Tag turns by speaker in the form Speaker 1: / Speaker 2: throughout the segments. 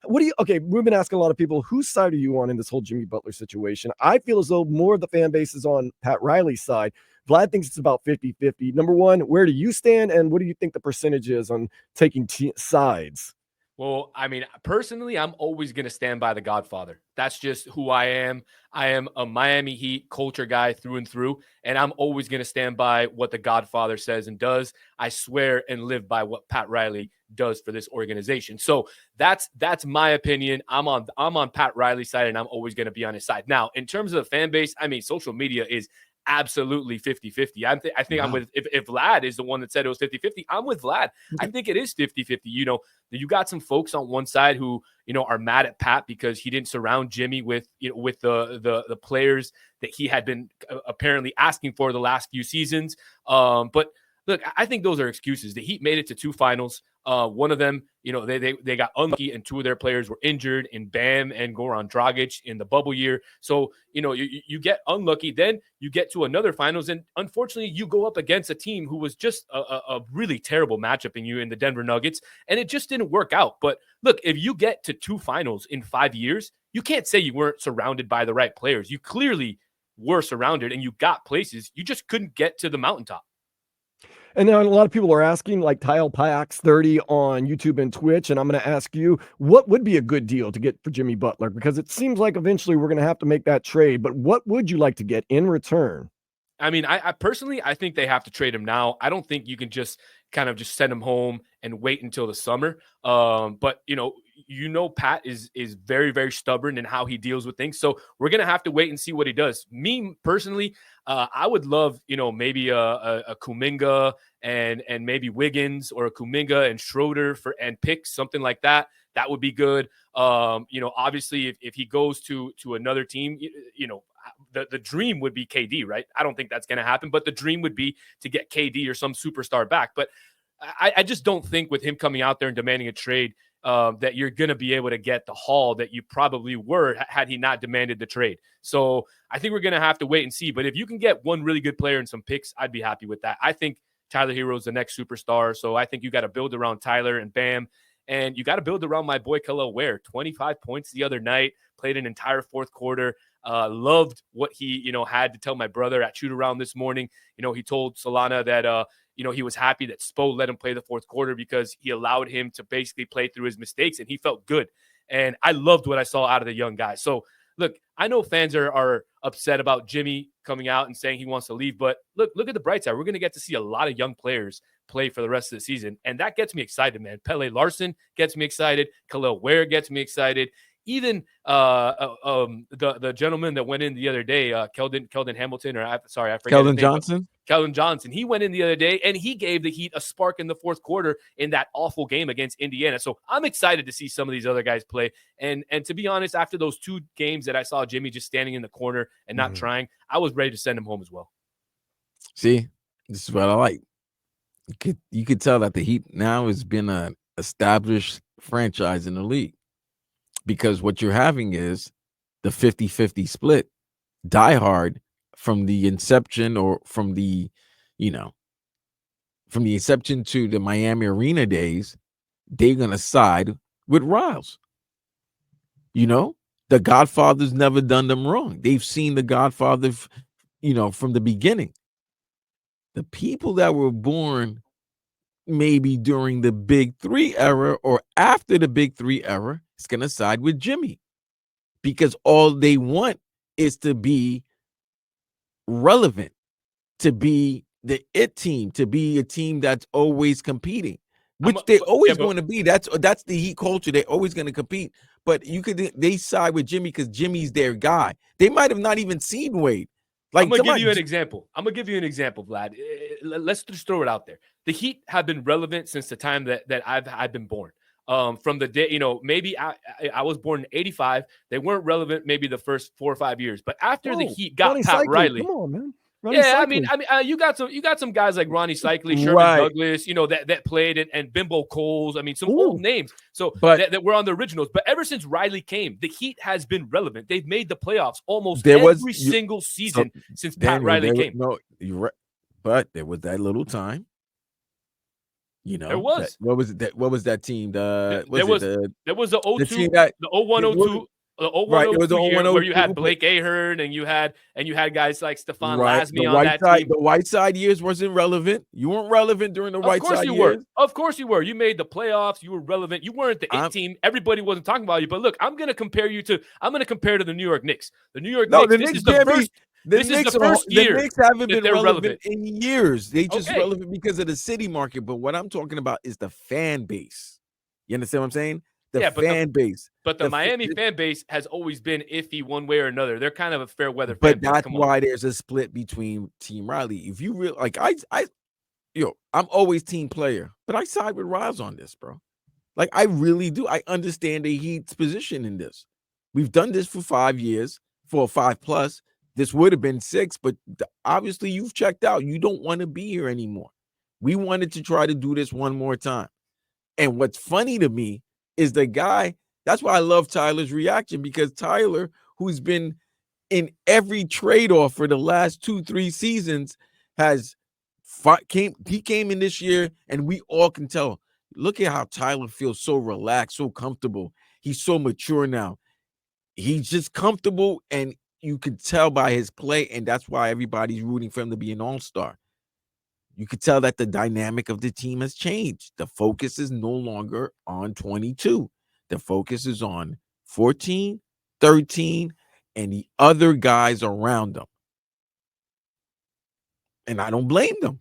Speaker 1: What do you? Okay, we've been asking a lot of people, whose side are you on in this whole Jimmy Butler situation? I feel as though more of the fan base is on Pat Riley's side. Vlad thinks it's about 50-50. Number one, where do you stand, and what do you think the percentage is on taking sides?
Speaker 2: Well, I mean, personally, I'm always going to stand by the Godfather. That's just who I am. I am a Miami Heat culture guy through and through, and I'm always going to stand by what the Godfather says and does. I swear and live by what Pat Riley does for this organization. So that's my opinion. I'm on Pat Riley's side, and I'm always going to be on his side. Now, in terms of the fan base, I mean, social media is absolutely 50-50. I think I'm with, if Vlad is the one that said it was 50-50, I'm with Vlad. I think it is 50-50. You got some folks on one side who, are mad at Pat because he didn't surround Jimmy with, with the players that he had been apparently asking for the last few seasons. But look, I think those are excuses. The Heat made it to two finals. One of them, they got unlucky and two of their players were injured in Bam and Goran Dragic in the bubble year. So, you get unlucky, then you get to another finals. And unfortunately, you go up against a team who was just a really terrible matchup in the Denver Nuggets. And it just didn't work out. But look, if you get to two finals in 5 years, you can't say you weren't surrounded by the right players. You clearly were surrounded and you got places. You just couldn't get to the mountaintop.
Speaker 1: And now a lot of people are asking, like Tile Pax 30 on YouTube and Twitch, and I'm going to ask you, what would be a good deal to get for Jimmy Butler? Because it seems like eventually we're going to have to make that trade, but what would you like to get in return?
Speaker 2: I mean, I personally, I think they have to trade him now. I don't think you can just kind of just send him home and wait until the summer. But Pat is very, very stubborn in how he deals with things. So we're gonna have to wait and see what he does. Me personally, I would love maybe a Kuminga and maybe Wiggins, or a Kuminga and Schroeder and picks, something like that. That would be good. Obviously, if he goes to another team, the dream would be KD, right? I don't think that's going to happen, but the dream would be to get KD or some superstar back. But I just don't think with him coming out there and demanding a trade that you're going to be able to get the haul that you probably were had he not demanded the trade. So I think we're going to have to wait and see. But if you can get one really good player and some picks, I'd be happy with that. I think Tyler Hero is the next superstar. So I think you got to build around Tyler and Bam. And you got to build around my boy Kel'el Ware. 25 points the other night, played an entire fourth quarter. Loved what he, had to tell my brother at shoot around this morning. He told Solana that, he was happy that Spo let him play the fourth quarter because he allowed him to basically play through his mistakes, and he felt good. And I loved what I saw out of the young guy. So, look, I know fans are upset about Jimmy coming out and saying he wants to leave, but look at the bright side. We're going to get to see a lot of young players play for the rest of the season, and that gets me excited, man. Pele Larson gets me excited. Kel'el Ware gets me excited. Even the gentleman that went in the other day, Keldon Hamilton, I forget
Speaker 3: Keldon Johnson.
Speaker 2: Keldon Johnson. He went in the other day and he gave the Heat a spark in the fourth quarter in that awful game against Indiana. So I'm excited to see some of these other guys play. And to be honest, after those two games that I saw Jimmy just standing in the corner and not trying, I was ready to send him home as well.
Speaker 3: See, this is what I like. You could tell that the Heat now has been an established franchise in the league. Because what you're having is the 50-50 split. Die Hard from the inception, or from the inception to the Miami Arena days, they're going to side with Riles. The Godfather's never done them wrong. They've seen the Godfather, from the beginning. The people that were born maybe during the Big Three era or after the Big Three era, it's going to side with Jimmy, because all they want is to be relevant, to be the it team, to be a team that's always competing, which they're always going to be. That's the Heat culture. They're always going to compete. But they side with Jimmy because Jimmy's their guy. They might have not even seen Wade.
Speaker 2: I'm going to give you an example. Vlad. Let's just throw it out there. The Heat have been relevant since the time that I've been born. From the day, maybe I was born in 85. They weren't relevant maybe the first 4 or 5 years. But after the Heat got Pat Riley.
Speaker 1: Come on, man.
Speaker 2: I mean, you got some guys like Ronnie Cycli, Sherman Douglas, that played, and Bimbo Coles. I mean, some old names. So that were on the originals. But ever since Riley came, the Heat has been relevant. They've made the playoffs almost every single season since Pat Riley came.
Speaker 3: No, you're right. But there was that little time You
Speaker 2: There
Speaker 3: know,
Speaker 2: was.
Speaker 3: what was it that what was that team?
Speaker 2: There
Speaker 3: Was it
Speaker 2: there was the
Speaker 3: the team
Speaker 2: 02,
Speaker 3: that
Speaker 2: the 01,
Speaker 3: it was
Speaker 2: 02, the 01,
Speaker 3: right? It was the
Speaker 2: 02 year where you
Speaker 3: 0102,
Speaker 2: had
Speaker 3: but
Speaker 2: Blake Ahern and you had guys like Stephon
Speaker 3: right,
Speaker 2: Lasme on that team.
Speaker 3: the Whiteside years wasn't relevant. You weren't relevant during the
Speaker 2: Of course
Speaker 3: Whiteside
Speaker 2: you were.
Speaker 3: years.
Speaker 2: Of course you were. You made the playoffs. You were relevant. You weren't the it
Speaker 3: I'm
Speaker 2: team. Everybody wasn't talking about you. But look, I'm gonna compare to the New York Knicks. The New York
Speaker 3: no,
Speaker 2: Knicks.
Speaker 3: the Knicks can't be.
Speaker 2: This is the first
Speaker 3: The
Speaker 2: year
Speaker 3: Knicks haven't
Speaker 2: that
Speaker 3: been
Speaker 2: they're
Speaker 3: relevant
Speaker 2: relevant.
Speaker 3: in years. They just
Speaker 2: Okay.
Speaker 3: relevant because of the city market. But what I'm talking about is the fan base. You understand what I'm saying? The
Speaker 2: Yeah,
Speaker 3: fan base.
Speaker 2: But the Miami fan base has always been iffy one way or another. They're kind of a fair weather fan
Speaker 3: But
Speaker 2: base.
Speaker 3: that's
Speaker 2: Come on.
Speaker 3: why there's a split between Team Riley. If you really like, I'm always team player, but I side with Riles on this, bro. Like I really do. I understand the Heat's position in this. We've done this for 5 years, for 5+. This would have been 6, but obviously you've checked out. You don't want to be here anymore. We wanted to try to do this one more time. And what's funny to me is the guy. That's why I love Tyler's reaction, because Tyler, who's been in every trade-off for the last 2-3 seasons, he came in this year, and we all can tell. Look at how Tyler feels so relaxed, so comfortable. He's so mature now. He's just comfortable, and you can tell by his play, and that's why everybody's rooting for him to be an all-star. You could tell that the dynamic of the team has changed. The focus is no longer on 22. The focus is on 14, 13, and the other guys around them. And I don't blame them.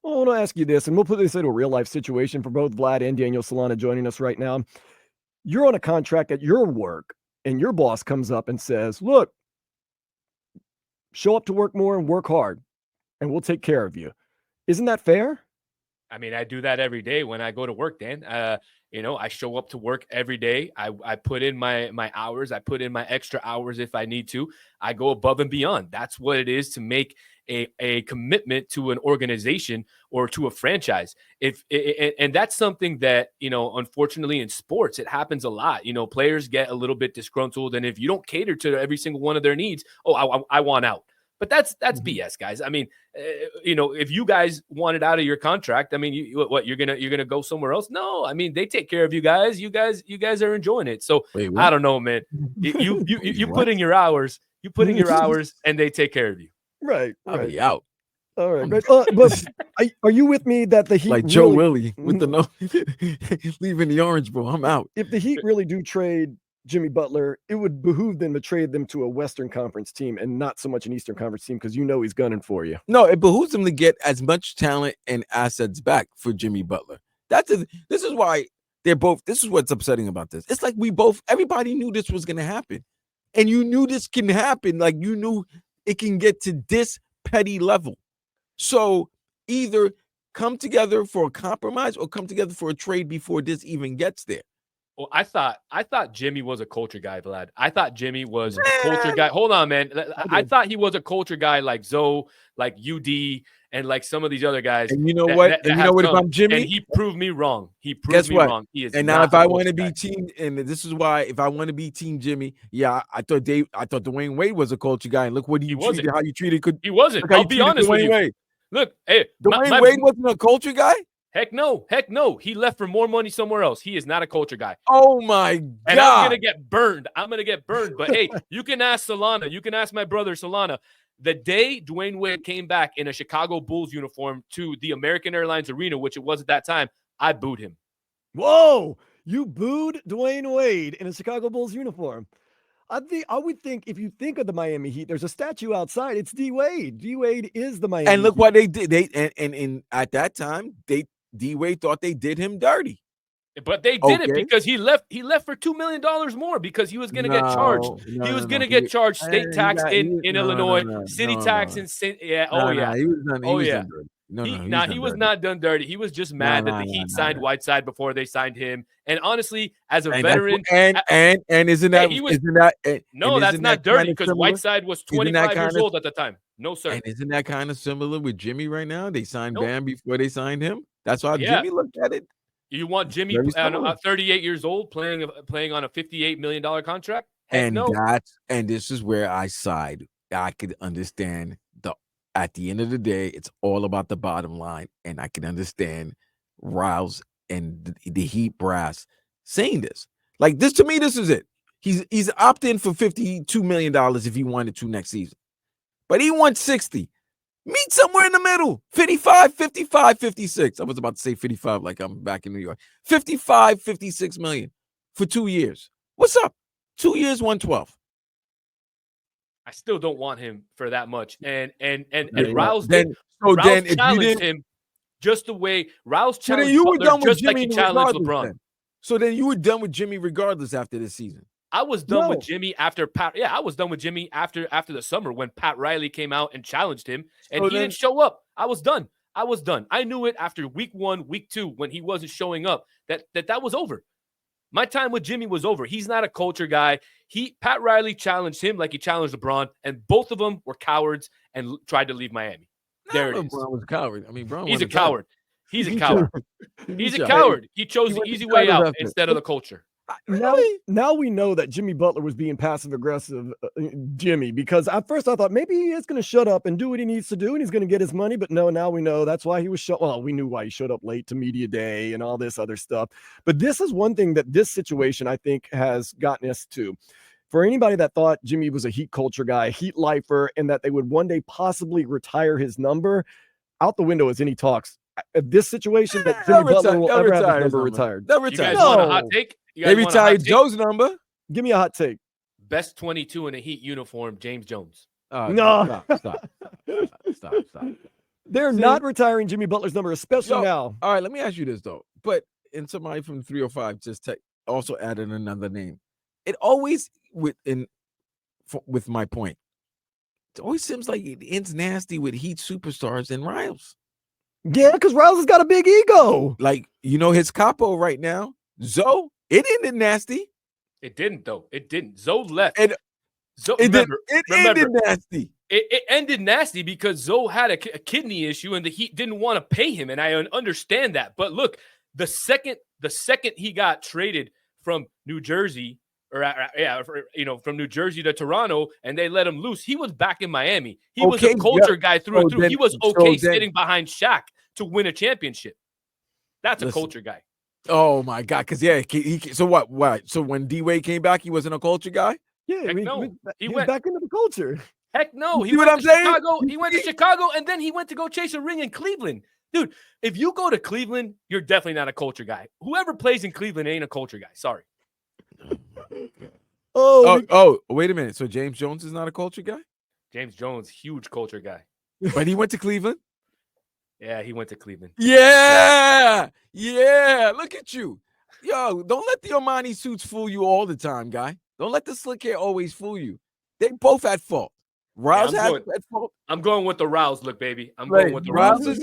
Speaker 1: Well, I want to ask you this, and we'll put this into a real life situation for both Vlad and Daniel Solana joining us right now. You're on a contract at your work, and your boss comes up and says, look, show up to work more and work hard, and we'll take care of you. Isn't that fair?
Speaker 2: I mean, I do that every day when I go to work, Dan. I show up to work every day. I put in my hours. I put in my extra hours if I need to. I go above and beyond. That's what it is to make a commitment to an organization or to a franchise. And that's something that, unfortunately in sports, it happens a lot. Players get a little bit disgruntled. And if you don't cater to every single one of their needs, I want out. But that's BS, guys. I mean, if you guys wanted out of your contract, I mean, you're gonna go somewhere else? No, I mean, they take care of you guys. You guys are enjoying it. So I don't know, man. You put in your hours. You put in your hours, and they take care of you.
Speaker 1: Right.
Speaker 3: I'll be out.
Speaker 1: All right, but are you with me that the Heat
Speaker 3: like Joe Willie with the no leaving the Orange Bowl? I'm out.
Speaker 1: If the Heat really do trade Jimmy Butler, it would behoove them to trade them to a Western Conference team and not so much an Eastern Conference team, because he's gunning for you.
Speaker 3: No, it behooves them to get as much talent and assets back for Jimmy Butler. This is why they're both. This is what's upsetting about this. It's like everybody knew this was going to happen, and you knew this can happen. Like you knew it can get to this petty level. So either come together for a compromise or come together for a trade before this even gets there.
Speaker 2: Well, I thought Jimmy was a culture guy, Vlad. I thought Jimmy was a culture guy. Hold on, man. I thought he was a culture guy like Zoe, like UD, and like some of these other guys.
Speaker 3: And you know what? If I'm Jimmy,
Speaker 2: and he proved me wrong. He proved me wrong. He is.
Speaker 3: And now, if I want to be team, and this is why, if I want to be team Jimmy, I thought Dwayne Wade was a culture guy, and look what he treated. How you treated.
Speaker 2: He wasn't. I'll be honest with you.
Speaker 3: Wade.
Speaker 2: Look, hey,
Speaker 3: Dwayne Wade wasn't a culture guy.
Speaker 2: Heck no. He left for more money somewhere else. He is not a culture guy.
Speaker 3: Oh my God.
Speaker 2: And I'm gonna get burned. But hey, you can ask Solana. You can ask my brother Solana. The day Dwayne Wade came back in a Chicago Bulls uniform to the American Airlines Arena, which it was at that time, I booed him.
Speaker 1: Whoa! You booed Dwayne Wade in a Chicago Bulls uniform. I would think, if you think of the Miami Heat, there's a statue outside. It's D Wade. D Wade is the Miami.
Speaker 3: And look
Speaker 1: Heat.
Speaker 3: what they did. And at that time, D Wade thought they did him dirty.
Speaker 2: But they did it because he left for $2 million more because he was going to get charged. He was going to get charged state tax in Illinois, city tax in
Speaker 3: He was
Speaker 2: not done dirty. He was just mad that the Heat signed Whiteside before they signed him. And honestly, as a veteran,
Speaker 3: isn't
Speaker 2: that's not dirty because Whiteside was 25 years old at the time. No, sir.
Speaker 3: And isn't that kind of similar with Jimmy right now? They signed Bam before they signed him. That's how Jimmy looked at it.
Speaker 2: You want Jimmy 38 years old playing on a $58 million contract?
Speaker 3: And this is where I side. I could understand at the end of the day, it's all about the bottom line, and I can understand Riles and the Heat brass saying this. Like this, to me, this is it. He's opting for $52 million if he wanted to next season. But he wants 60. Meet somewhere in the middle. 55, 55, 56. I was about to say 55 like I'm back in New York. 55, 56 million for 2 years. What's up? 2 years, 112.
Speaker 2: I still don't want him for that much. And
Speaker 3: Yeah,
Speaker 2: Riles
Speaker 3: then,
Speaker 2: did.
Speaker 3: so
Speaker 2: Riles
Speaker 3: then if you
Speaker 2: challenged
Speaker 3: didn't,
Speaker 2: him just the way Riles
Speaker 3: so then
Speaker 2: challenged
Speaker 3: you were
Speaker 2: Butler
Speaker 3: done with
Speaker 2: just like
Speaker 3: Jimmy
Speaker 2: he challenged
Speaker 3: regardless.
Speaker 2: LeBron.
Speaker 3: Then. So then you were done with Jimmy regardless after this season.
Speaker 2: I was done with
Speaker 1: No.
Speaker 2: Jimmy after Pat. Yeah, I was done with Jimmy after the summer when Pat Riley came out and challenged him, and
Speaker 3: So
Speaker 2: he
Speaker 3: then-
Speaker 2: didn't show up. I was done. I knew it after week 1, week 2, when he wasn't showing up, that was over. My time with Jimmy was over. He's not a culture guy. Pat Riley challenged him like he challenged LeBron, and both of them were cowards and tried to leave Miami. There it is.
Speaker 3: LeBron was a coward. I mean, Brown
Speaker 2: He's
Speaker 3: was
Speaker 2: a coward. He's a coward. He's a
Speaker 3: tried.
Speaker 2: coward. He chose
Speaker 3: He
Speaker 2: the
Speaker 3: went to
Speaker 2: easy way
Speaker 3: China
Speaker 2: out
Speaker 3: after.
Speaker 2: instead of the culture.
Speaker 1: Now we know that Jimmy Butler was being passive aggressive, Jimmy, because at first I thought maybe he is going to shut up and do what he needs to do and he's going to get his money. But no, now we know that's why he was well, we knew why he showed up late to media day and all this other stuff. But this is one thing that this situation, I think, has gotten us to. For anybody that thought Jimmy was a Heat culture guy, a Heat lifer, and that they would one day possibly retire his number, out the window is any talks. This situation that Jimmy Butler will ever have his number retired.
Speaker 3: They'll
Speaker 2: You
Speaker 3: retire.
Speaker 2: guys want a hot take? You guys
Speaker 3: They
Speaker 2: want a hot
Speaker 3: retired
Speaker 2: take?
Speaker 3: Joe's number.
Speaker 1: Give me a hot take.
Speaker 2: Best 22 in a Heat uniform, James Jones.
Speaker 1: No.
Speaker 3: Stop.
Speaker 1: They're
Speaker 3: See?
Speaker 1: not retiring Jimmy Butler's number, especially
Speaker 3: Yo,
Speaker 1: now.
Speaker 3: All right, let me ask you this though. But and somebody from 305 just also added another name. It always with my point. It always seems like it ends nasty with Heat superstars and Riles.
Speaker 1: Yeah, because Riles has got a big ego.
Speaker 3: Like, his capo right now, Zoe, it ended nasty.
Speaker 2: It didn't, though. It didn't. Zoe left.
Speaker 3: And
Speaker 2: Zoe,
Speaker 3: Ended
Speaker 2: remember,
Speaker 3: nasty.
Speaker 2: it ended nasty because Zoe had a kidney issue and the Heat didn't want to pay him. And I understand that. But look, the second he got traded from New Jersey, from New Jersey to Toronto, and they let him loose, he was back in Miami. He was a culture guy through and through. He was sitting behind Shaq to win a championship. That's a culture guy.
Speaker 3: Oh my God! Because so what? What? So when D-Wade came back, he wasn't a culture guy.
Speaker 1: Yeah,
Speaker 2: Heck
Speaker 1: he
Speaker 2: no.
Speaker 1: he went back into the culture.
Speaker 2: Heck no.
Speaker 3: You see what I'm saying?
Speaker 2: He went to Chicago, and then he went to go chase a ring in Cleveland. Dude, if you go to Cleveland, you're definitely not a culture guy. Whoever plays in Cleveland ain't a culture guy. Sorry.
Speaker 3: Oh, wait a minute. So James Jones is not a culture guy?
Speaker 2: James Jones, huge culture guy.
Speaker 3: But he went to Cleveland?
Speaker 2: Yeah, he went to Cleveland.
Speaker 3: Yeah. Look at you. Yo, don't let the Armani suits fool you all the time, guy. Don't let the slick hair always fool you. They both at fault. Riles had at fault.
Speaker 2: I'm going with the Riles look, baby. I'm going with the
Speaker 3: Riles
Speaker 2: Riles.
Speaker 3: is